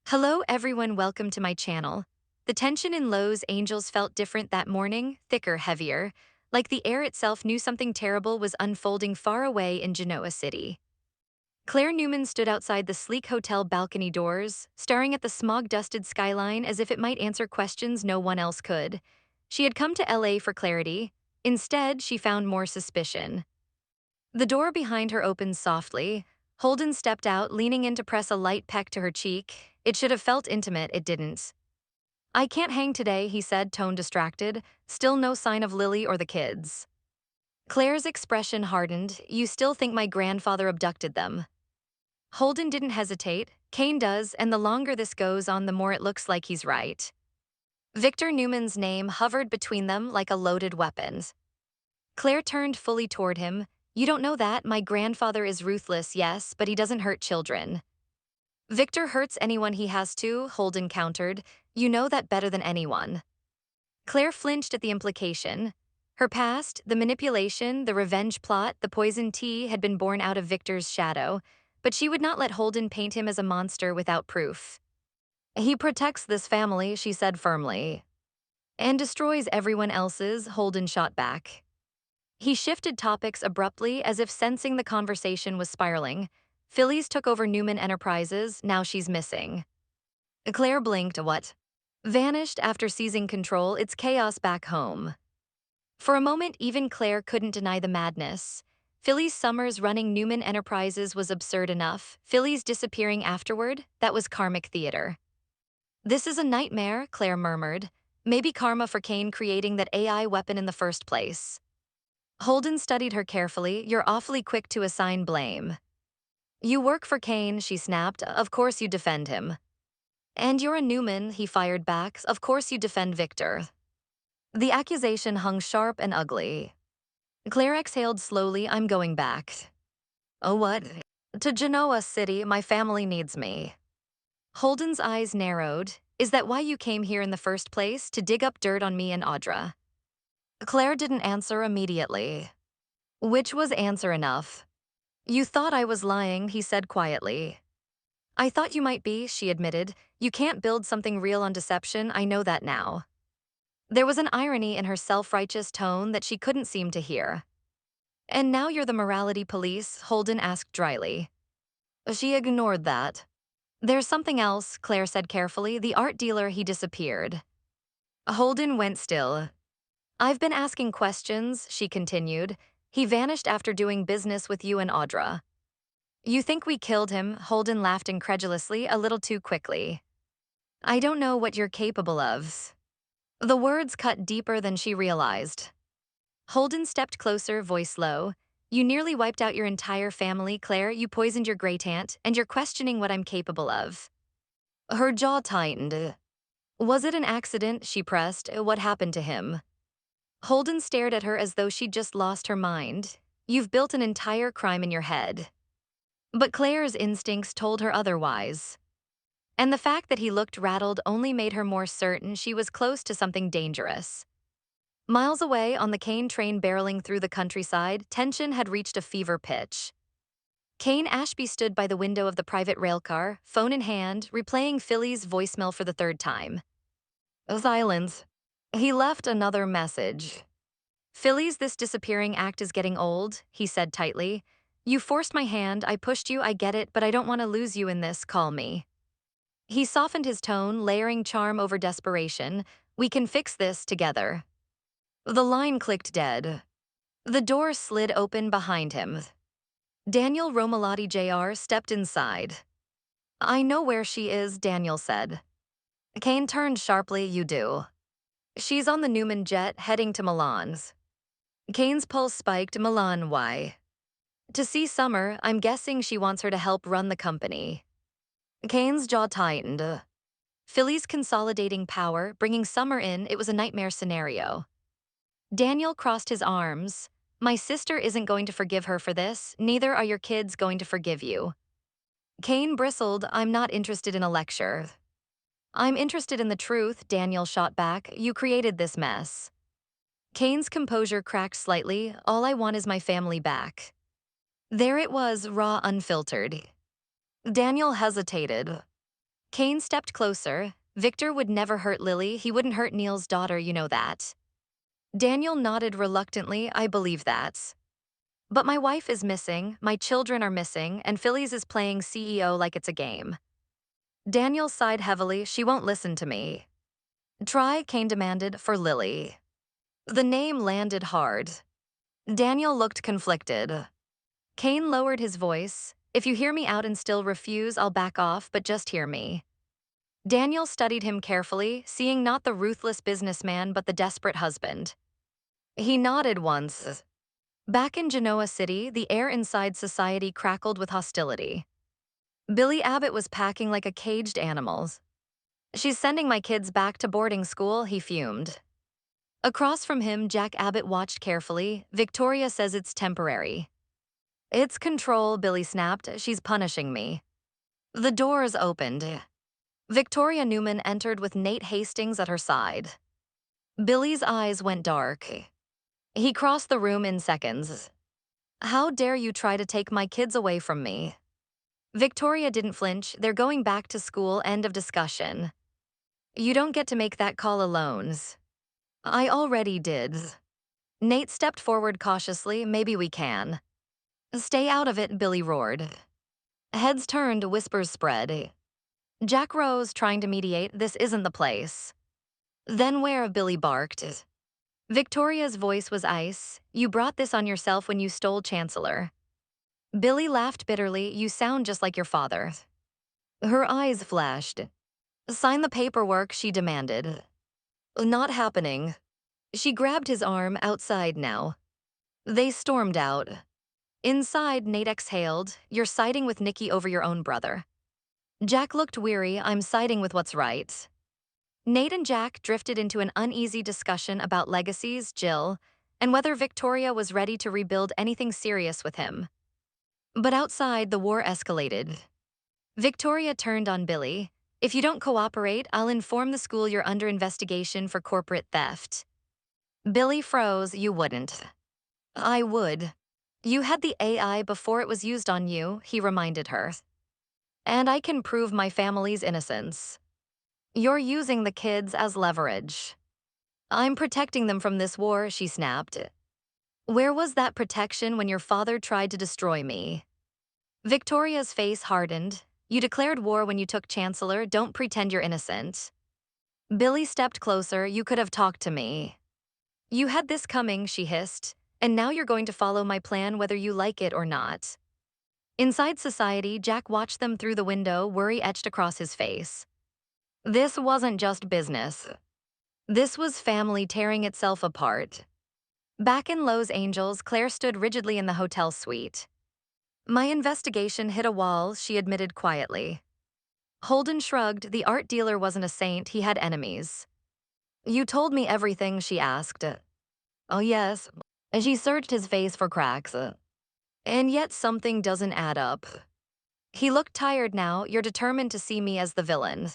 Hello everyone, welcome to my channel. The tension in Lowe's Angels felt different that morning, thicker, heavier, like the air itself knew something terrible was unfolding far away in Genoa City. Claire Newman stood outside the sleek hotel balcony doors, staring at the smog-dusted skyline as if it might answer questions no one else could. She had come to LA for clarity. Instead, she found more suspicion. The door behind her opened softly. Holden stepped out, leaning in to press a light peck to her cheek. It should have felt intimate, it didn't. "I can't hang today," he said, tone distracted. Still no sign of Lily or the kids. Claire's expression hardened. "You still think my grandfather abducted them?" Holden didn't hesitate. "Cain does, and the longer this goes on, the more it looks like he's right." Victor Newman's name hovered between them like a loaded weapon. Claire turned fully toward him. "You don't know that. My grandfather is ruthless, yes, but he doesn't hurt children." "Victor hurts anyone he has to," Holden countered. "You know that better than anyone." Claire flinched at the implication. Her past, the manipulation, the revenge plot, the poison tea had been born out of Victor's shadow, but she would not let Holden paint him as a monster without proof. "He protects this family," she said firmly. "And destroys everyone else's," Holden shot back. He shifted topics abruptly as if sensing the conversation was spiraling. "Phyllis took over Newman Enterprises, now she's missing." Claire blinked. "What?" "Vanished after seizing control. It's chaos back home." For a moment, even Claire couldn't deny the madness. Phyllis Summers running Newman Enterprises was absurd enough. Phyllis disappearing afterward, that was karmic theater. "This is a nightmare," Claire murmured. "Maybe karma for Cain creating that AI weapon in the first place." Holden studied her carefully. "You're awfully quick to assign blame." "You work for Cain," she snapped. "Of course you defend him." "And you're a Newman," he fired back. "Of course you defend Victor." The accusation hung sharp and ugly. Claire exhaled slowly. "I'm going back." "Oh, what?" "To Genoa City. My family needs me." Holden's eyes narrowed. "Is that why you came here in the first place, to dig up dirt on me and Audra?" Claire didn't answer immediately. Which was answer enough. "You thought I was lying," he said quietly. "I thought you might be," she admitted. "You can't build something real on deception, I know that now." There was an irony in her self-righteous tone that she couldn't seem to hear. "And now you're the morality police?" Holden asked dryly. She ignored that. "There's something else," Claire said carefully. "The art dealer, he disappeared." Holden went still. "I've been asking questions," she continued. "He vanished after doing business with you and Audra." "You think we killed him?" Holden laughed incredulously, a little too quickly. "I don't know what you're capable of." The words cut deeper than she realized. Holden stepped closer, voice low. "You nearly wiped out your entire family, Claire. You poisoned your great-aunt, and you're questioning what I'm capable of." Her jaw tightened. "Was it an accident?" she pressed. "What happened to him?" Holden stared at her as though she'd just lost her mind. "You've built an entire crime in your head." But Claire's instincts told her otherwise. And the fact that he looked rattled only made her more certain she was close to something dangerous. Miles away, on the Cain train barreling through the countryside, tension had reached a fever pitch. Cain Ashby stood by the window of the private railcar, phone in hand, replaying Philly's voicemail for the third time. Silence. He left another message. "Phyllis, this disappearing act is getting old," he said tightly. "You forced my hand, I pushed you, I get it, but I don't want to lose you in this, call me." He softened his tone, layering charm over desperation. "We can fix this together." The line clicked dead. The door slid open behind him. Daniel Romalotti Jr. stepped inside. "I know where she is," Daniel said. Cain turned sharply. "You do?" "She's on the Newman jet, heading to Milan's." Cain's pulse spiked. "Milan, why?" "To see Summer. I'm guessing she wants her to help run the company." Cain's jaw tightened. Philly's consolidating power, bringing Summer in, it was a nightmare scenario. Daniel crossed his arms. "My sister isn't going to forgive her for this, neither are your kids going to forgive you." Cain bristled. "I'm not interested in a lecture." "I'm interested in the truth," Daniel shot back. "You created this mess." Cain's composure cracked slightly. "All I want is my family back." There it was, raw, unfiltered. Daniel hesitated. Cain stepped closer. Victor would never hurt Lily, he wouldn't hurt Neil's daughter, you know that. Daniel nodded reluctantly, I believe that. But my wife is missing, my children are missing, and Phyllis is playing CEO like it's a game. Daniel sighed heavily, she won't listen to me. Try, Cain demanded, for Lily. The name landed hard. Daniel looked conflicted. Cain lowered his voice. If you hear me out and still refuse, I'll back off, but just hear me. Daniel studied him carefully, seeing not the ruthless businessman but the desperate husband. He nodded once. Back in Genoa City, the air inside society crackled with hostility. Billy Abbott was packing like a caged animal. She's sending my kids back to boarding school, he fumed. Across from him, Jack Abbott watched carefully. Victoria says it's temporary. It's control, Billy snapped. She's punishing me. The doors opened. Victoria Newman entered with Nate Hastings at her side. Billy's eyes went dark. He crossed the room in seconds. How dare you try to take my kids away from me? Victoria didn't flinch. They're going back to school, end of discussion. You don't get to make that call alone. I already did. Nate stepped forward cautiously. Maybe we can. Stay out of it, Billy roared. Heads turned, whispers spread. Jack rose, trying to mediate. This isn't the place. Then where? Billy barked. Victoria's voice was ice. You brought this on yourself when you stole Chancellor. Billy laughed bitterly. You sound just like your father. Her eyes flashed. Sign the paperwork, she demanded. Not happening. She grabbed his arm. Outside now. They stormed out. Inside, Nate exhaled. You're siding with Nikki over your own brother. Jack looked weary. I'm siding with what's right. Nate and Jack drifted into an uneasy discussion about legacies, Jill, and whether Victoria was ready to rebuild anything serious with him. But outside, the war escalated. Victoria turned on Billy. If you don't cooperate, I'll inform the school you're under investigation for corporate theft. Billy froze. You wouldn't. I would. You had the AI before it was used on you, he reminded her. And I can prove my family's innocence. You're using the kids as leverage. I'm protecting them from this war, she snapped. Where was that protection when your father tried to destroy me? Victoria's face hardened. You declared war when you took Chancellor. Don't pretend you're innocent. Billy stepped closer. You could have talked to me. You had this coming, she hissed, and now you're going to follow my plan whether you like it or not. Inside society, Jack watched them through the window, worry etched across his face. This wasn't just business. This was family tearing itself apart. Back in Los Angeles, Claire stood rigidly in the hotel suite. My investigation hit a wall, she admitted quietly. Holden shrugged. The art dealer wasn't a saint, he had enemies. You told me everything, she asked. Oh yes. She searched his face for cracks. And yet something doesn't add up. He looked tired now. You're determined to see me as the villain.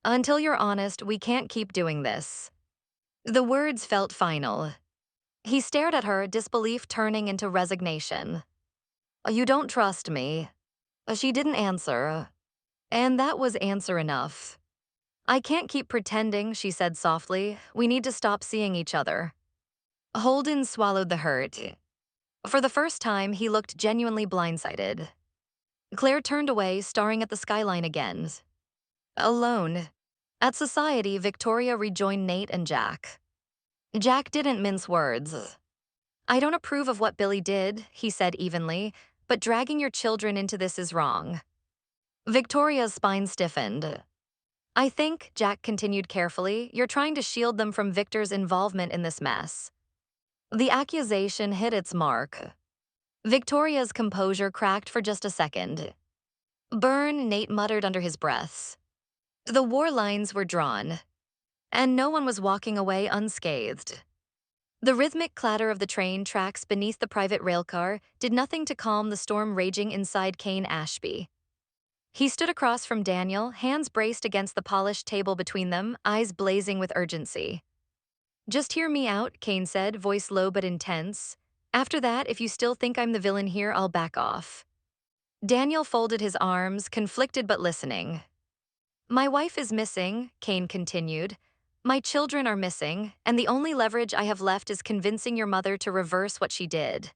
Until you're honest, we can't keep doing this. The words felt final. He stared at her, disbelief turning into resignation. You don't trust me. She didn't answer. And that was answer enough. I can't keep pretending, she said softly. We need to stop seeing each other. Holden swallowed the hurt. For the first time, he looked genuinely blindsided. Claire turned away, staring at the skyline again. Alone. At society, Victoria rejoined Nate and Jack. Jack didn't mince words. I don't approve of what Billy did, he said evenly, but dragging your children into this is wrong. Victoria's spine stiffened. I think, Jack continued carefully, you're trying to shield them from Victor's involvement in this mess. The accusation hit its mark. Victoria's composure cracked for just a second. Burn, Nate muttered under his breath. The war lines were drawn, and no one was walking away unscathed. The rhythmic clatter of the train tracks beneath the private railcar did nothing to calm the storm raging inside Cain Ashby. He stood across from Daniel, hands braced against the polished table between them, eyes blazing with urgency. Just hear me out, Cain said, voice low but intense. After that, if you still think I'm the villain here, I'll back off. Daniel folded his arms, conflicted but listening. My wife is missing, Cain continued. My children are missing, and the only leverage I have left is convincing your mother to reverse what she did.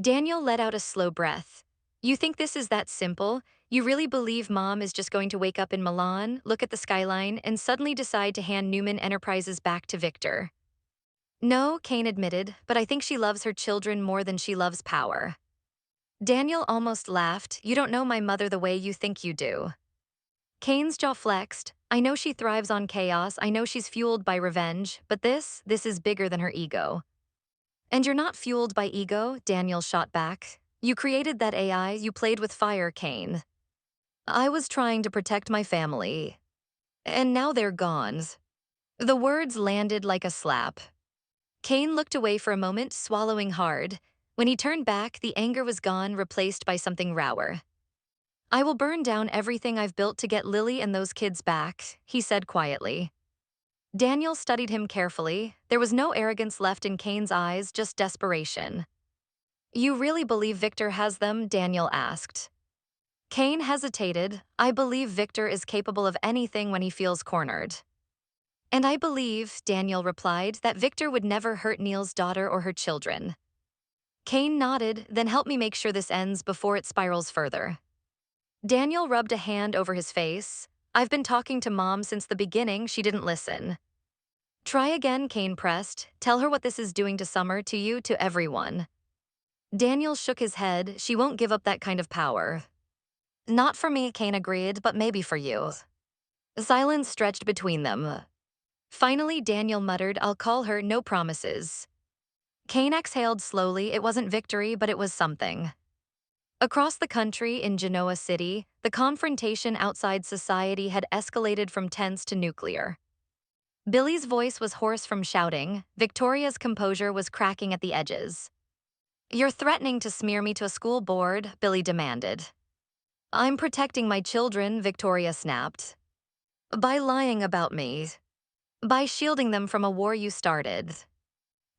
Daniel let out a slow breath. You think this is that simple? You really believe Mom is just going to wake up in Milan, look at the skyline, and suddenly decide to hand Newman Enterprises back to Victor? No, Cain admitted, but I think she loves her children more than she loves power. Daniel almost laughed. You don't know my mother the way you think you do. Cain's jaw flexed. I know she thrives on chaos, I know she's fueled by revenge, but this is bigger than her ego. And you're not fueled by ego, Daniel shot back. You created that AI, you played with fire, Cain. I was trying to protect my family. And now they're gone. The words landed like a slap. Cain looked away for a moment, swallowing hard. When he turned back, the anger was gone, replaced by something rawer. I will burn down everything I've built to get Lily and those kids back, he said quietly. Daniel studied him carefully. There was no arrogance left in Cain's eyes, just desperation. You really believe Victor has them? Daniel asked. Cain hesitated. I believe Victor is capable of anything when he feels cornered. And I believe, Daniel replied, that Victor would never hurt Neil's daughter or her children. Cain nodded, then help me make sure this ends before it spirals further. Daniel rubbed a hand over his face. I've been talking to Mom since the beginning, she didn't listen. Try again, Cain pressed. Tell her what this is doing to Summer, to you, to everyone. Daniel shook his head. She won't give up that kind of power. Not for me, Cain agreed, but maybe for you. Silence stretched between them. Finally, Daniel muttered, I'll call her, no promises. Cain exhaled slowly. It wasn't victory, but it was something. Across the country, in Genoa City, the confrontation outside society had escalated from tense to nuclear. Billy's voice was hoarse from shouting. Victoria's composure was cracking at the edges. You're threatening to smear me to a school board, Billy demanded. I'm protecting my children, Victoria snapped. By lying about me. By shielding them from a war you started.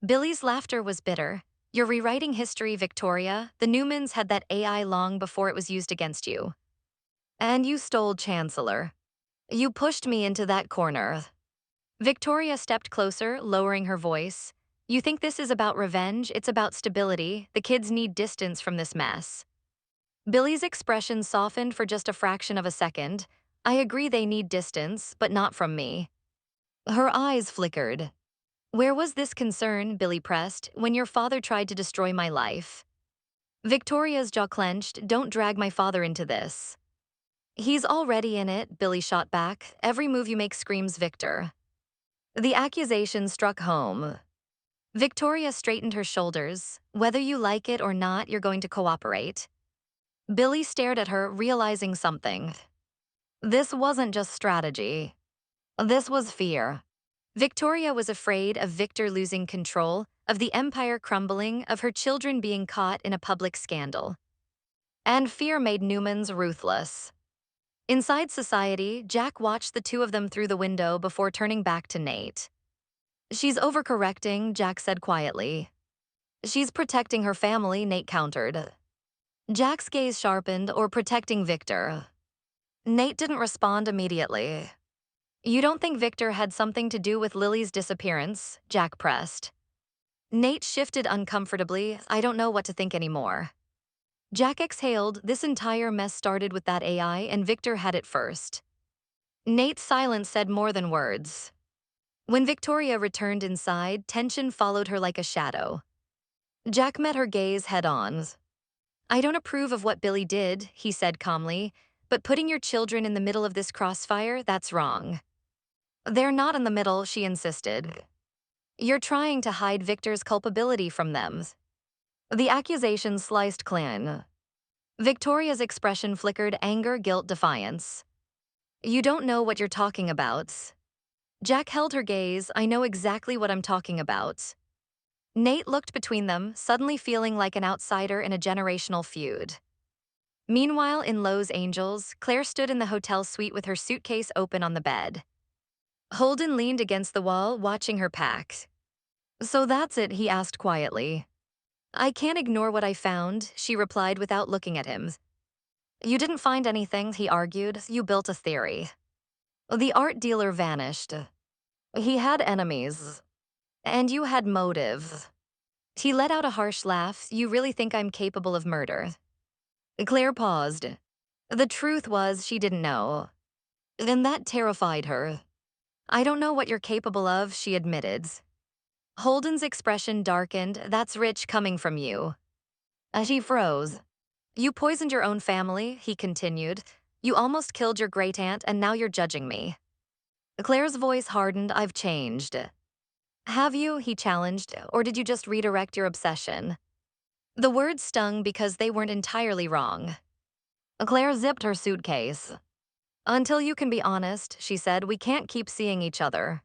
Billy's laughter was bitter. You're rewriting history, Victoria. The Newmans had that AI long before it was used against you. And you stole Chancellor. You pushed me into that corner. Victoria stepped closer, lowering her voice. You think this is about revenge? It's about stability. The kids need distance from this mess. Billy's expression softened for just a fraction of a second. I agree they need distance, but not from me. Her eyes flickered. Where was this concern, Billy pressed, when your father tried to destroy my life? Victoria's jaw clenched. Don't drag my father into this. He's already in it, Billy shot back. Every move you make screams Victor. The accusation struck home. Victoria straightened her shoulders. Whether you like it or not, you're going to cooperate. Billy stared at her, realizing something. This wasn't just strategy. This was fear. Victoria was afraid of Victor losing control, of the empire crumbling, of her children being caught in a public scandal. And fear made Newmans ruthless. Inside society, Jack watched the two of them through the window before turning back to Nate. She's overcorrecting, Jack said quietly. She's protecting her family, Nate countered. Jack's gaze sharpened, or protecting Victor. Nate didn't respond immediately. You don't think Victor had something to do with Lily's disappearance? Jack pressed. Nate shifted uncomfortably. I don't know what to think anymore. Jack exhaled. This entire mess started with that AI, and Victor had it first. Nate's silence said more than words. When Victoria returned inside, tension followed her like a shadow. Jack met her gaze head-on. I don't approve of what Billy did, he said calmly, but putting your children in the middle of this crossfire, that's wrong. They're not in the middle, she insisted. You're trying to hide Victor's culpability from them. The accusation sliced clean. Victoria's expression flickered anger, guilt, defiance. You don't know what you're talking about. Jack held her gaze. I know exactly what I'm talking about. Nate looked between them, suddenly feeling like an outsider in a generational feud. Meanwhile, in Los Angeles, Claire stood in the hotel suite with her suitcase open on the bed. Holden leaned against the wall, watching her pack. So that's it, he asked quietly. I can't ignore what I found, she replied without looking at him. You didn't find anything, he argued. You built a theory. The art dealer vanished. He had enemies, and you had motives. He let out a harsh laugh. You really think I'm capable of murder? Claire paused. The truth was she didn't know. And that terrified her. I don't know what you're capable of, she admitted. Holden's expression darkened. That's rich coming from you. She froze. You poisoned your own family, he continued. You almost killed your great-aunt, and now you're judging me. Claire's voice hardened. I've changed. Have you, he challenged, or did you just redirect your obsession? The words stung because they weren't entirely wrong. Claire zipped her suitcase. Until you can be honest, she said, we can't keep seeing each other.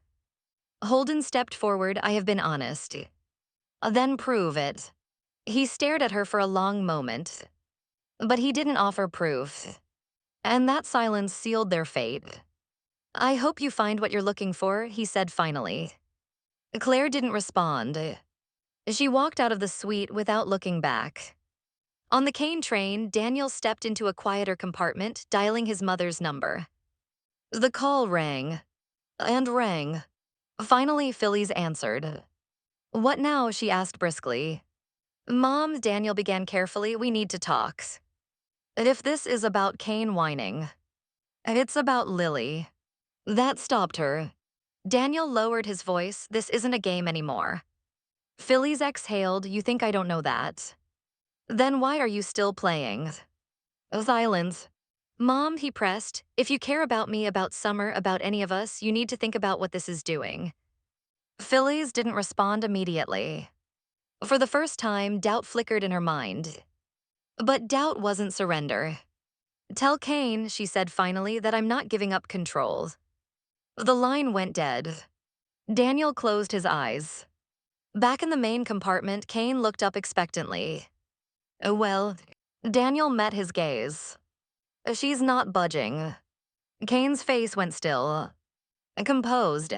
Holden stepped forward. I have been honest. Then prove it. He stared at her for a long moment, but he didn't offer proof. And that silence sealed their fate. I hope you find what you're looking for, he said finally. Claire didn't respond. She walked out of the suite without looking back. On the Cain train, Daniel stepped into a quieter compartment, dialing his mother's number. The call rang. And rang. Finally, Phyllis answered. What now? She asked briskly. Mom, Daniel began carefully, we need to talk. If this is about Cain whining, it's about Lily. That stopped her. Daniel lowered his voice. This isn't a game anymore. Phyllis exhaled. You think I don't know that? Then why are you still playing? Silence. Mom, he pressed, if you care about me, about Summer, about any of us, you need to think about what this is doing. Phyllis didn't respond immediately. For the first time, doubt flickered in her mind. But doubt wasn't surrender. Tell Cain, she said finally, that I'm not giving up control. The line went dead. Daniel closed his eyes. Back in the main compartment, Cain looked up expectantly. Well, Daniel met his gaze. She's not budging. Cain's face went still. Composed.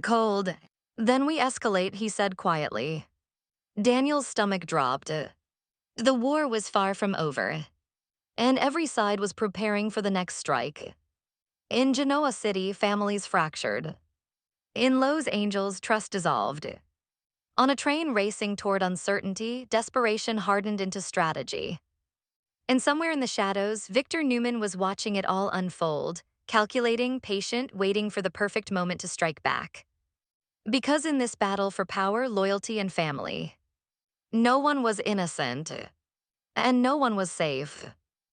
Cold. Then we escalate, he said quietly. Daniel's stomach dropped. The war was far from over, and every side was preparing for the next strike. In Genoa City, families fractured. In Los Angeles, trust dissolved. On a train racing toward uncertainty, desperation hardened into strategy. And somewhere in the shadows, Abbott-Newman was watching it all unfold, calculating, patient, waiting for the perfect moment to strike back. Because in this battle for power, loyalty, and family, no one was innocent, and no one was safe.